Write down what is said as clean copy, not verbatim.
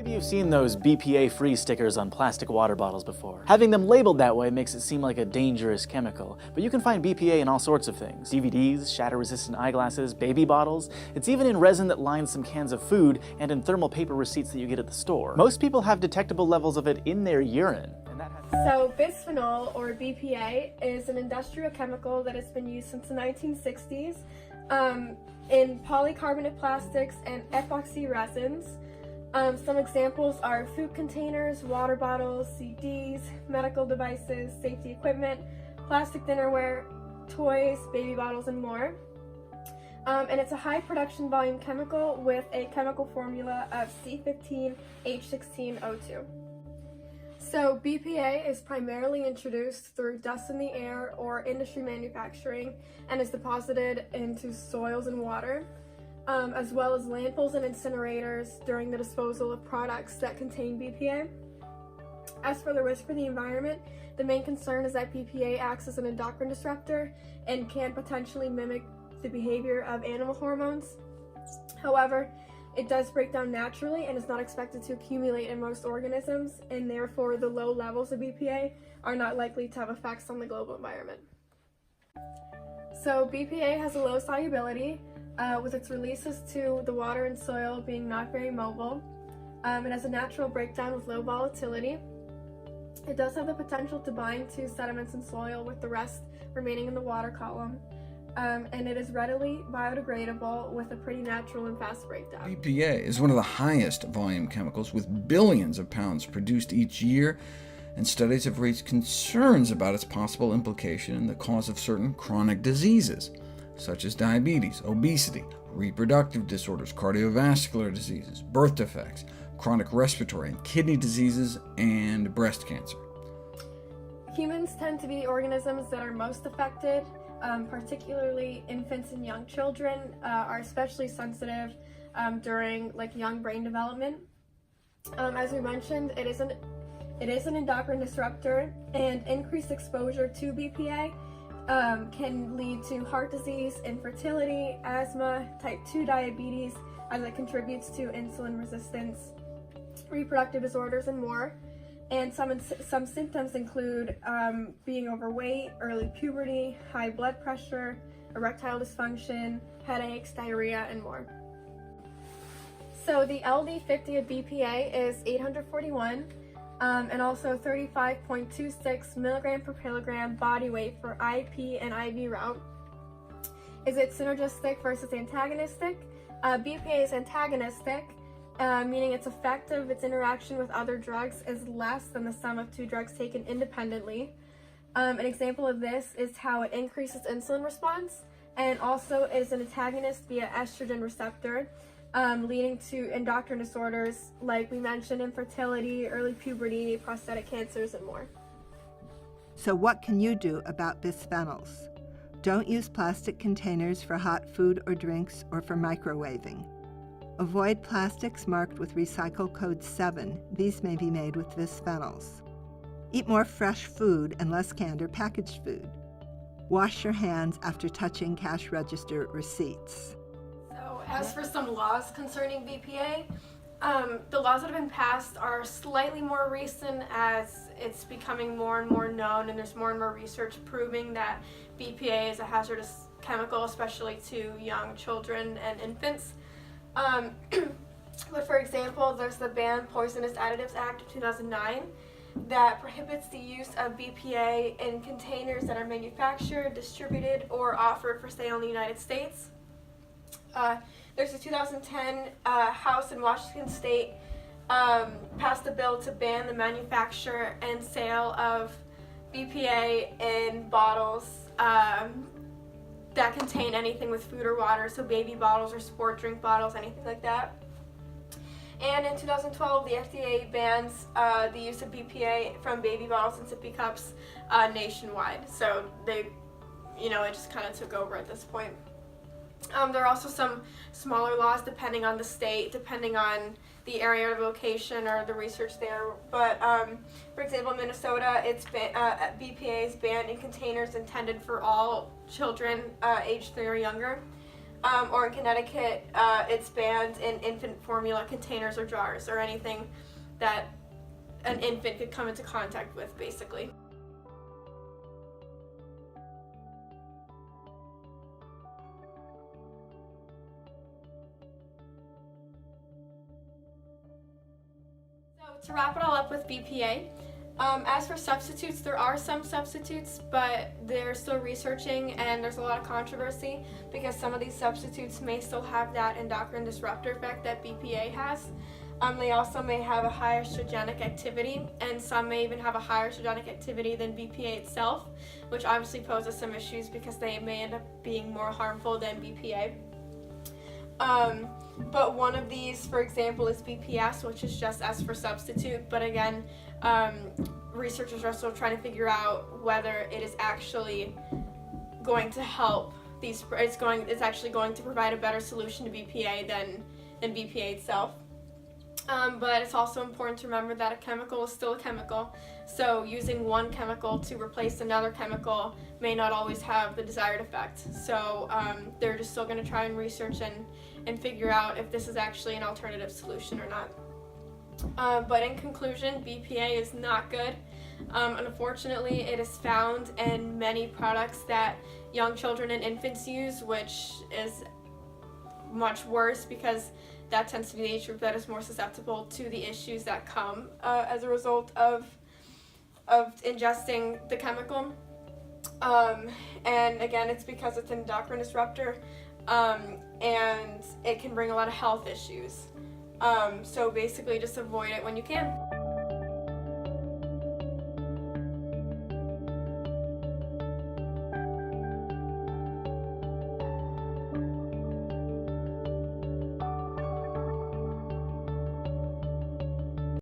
Maybe you've seen those BPA-free stickers on plastic water bottles before. Having them labeled that way makes it seem like a dangerous chemical, but you can find BPA in all sorts of things. DVDs, shatter-resistant eyeglasses, baby bottles. It's even in resin that lines some cans of food and in thermal paper receipts that you get at the store. Most people have detectable levels of it in their urine. So bisphenol, or BPA, is an industrial chemical that has been used since the 1960s in polycarbonate plastics and epoxy resins. Some examples are food containers, water bottles, CDs, medical devices, safety equipment, plastic dinnerware, toys, baby bottles, and more. And it's a high production volume chemical with a chemical formula of C15H16O2. So BPA is primarily introduced through dust in the air or industry manufacturing and is deposited into soils and water, as well as landfills and incinerators during the disposal of products that contain BPA. As for the risk for the environment, the main concern is that BPA acts as an endocrine disruptor and can potentially mimic the behavior of animal hormones. However, it does break down naturally and is not expected to accumulate in most organisms, and therefore the low levels of BPA are not likely to have effects on the global environment. So BPA has a low solubility, with its releases to the water and soil being not very mobile. It has a natural breakdown with low volatility. It does have the potential to bind to sediments and soil, with the rest remaining in the water column. And it is readily biodegradable with a pretty natural and fast breakdown. BPA is one of the highest volume chemicals, with billions of pounds produced each year, and studies have raised concerns about its possible implication in the cause of certain chronic diseases, such as diabetes, obesity, reproductive disorders, cardiovascular diseases, birth defects, chronic respiratory and kidney diseases, and breast cancer. Humans tend to be the organisms that are most affected. Particularly infants and young children are especially sensitive during young brain development. As we mentioned, it is an endocrine disruptor, and increased exposure to BPA can lead to heart disease, infertility, asthma, type 2 diabetes, as it contributes to insulin resistance, reproductive disorders, and more. And some symptoms include being overweight, early puberty, high blood pressure, erectile dysfunction, headaches, diarrhea, and more. So the LD50 of BPA is 841, and also 35.26 milligram per kilogram body weight for IP and IV route. Is it synergistic versus antagonistic? BPA is antagonistic, meaning its effect of its interaction with other drugs is less than the sum of two drugs taken independently. An example of this is how it increases insulin response, and also is an antagonist via estrogen receptor, leading to endocrine disorders like we mentioned, infertility, early puberty, prostatic cancers, and more. So what can you do about bisphenols? Don't use plastic containers for hot food or drinks or for microwaving. Avoid plastics marked with recycle code 7. These may be made with bisphenols. Eat more fresh food and less canned or packaged food. Wash your hands after touching cash register receipts. So as for some laws concerning BPA, the laws that have been passed are slightly more recent as it's becoming more and more known, and there's more and more research proving that BPA is a hazardous chemical, especially to young children and infants. But for example, there's the Banned Poisonous Additives Act of 2009 that prohibits the use of BPA in containers that are manufactured, distributed, or offered for sale in the United States. There's a 2010 House in Washington State passed a bill to ban the manufacture and sale of BPA in bottles that contain anything with food or water, so baby bottles or sport drink bottles, anything like that. And in 2012, the FDA bans the use of BPA from baby bottles and sippy cups nationwide. So it just kind of took over at this point. There are also some smaller laws depending on the state, depending on the area or location or the research there. But for example, in Minnesota, BPA is banned in containers intended for all children aged 3 or younger. or in Connecticut, it's banned in infant formula containers or jars or anything that an infant could come into contact with, basically. So to wrap it all up with BPA, as for substitutes, there are some substitutes, but they're still researching and there's a lot of controversy because some of these substitutes may still have that endocrine disruptor effect that BPA has. They also may have a higher estrogenic activity, and some may even have a higher estrogenic activity than BPA itself, which obviously poses some issues because they may end up being more harmful than BPA. But one of these, for example, is BPS, which is just S for substitute, but again, researchers are still trying to figure out whether it is actually going to help these, it's actually going to provide a better solution to BPA than BPA itself. But it's also important to remember that a chemical is still a chemical, so using one chemical to replace another chemical may not always have the desired effect. So they're just still going to try and research and figure out if this is actually an alternative solution or not. But in conclusion, BPA is not good. Unfortunately, it is found in many products that young children and infants use, which is much worse because that tends to be the age group that is more susceptible to the issues that come as a result of ingesting the chemical. And again, it's because it's an endocrine disruptor, and it can bring a lot of health issues. So basically just avoid it when you can.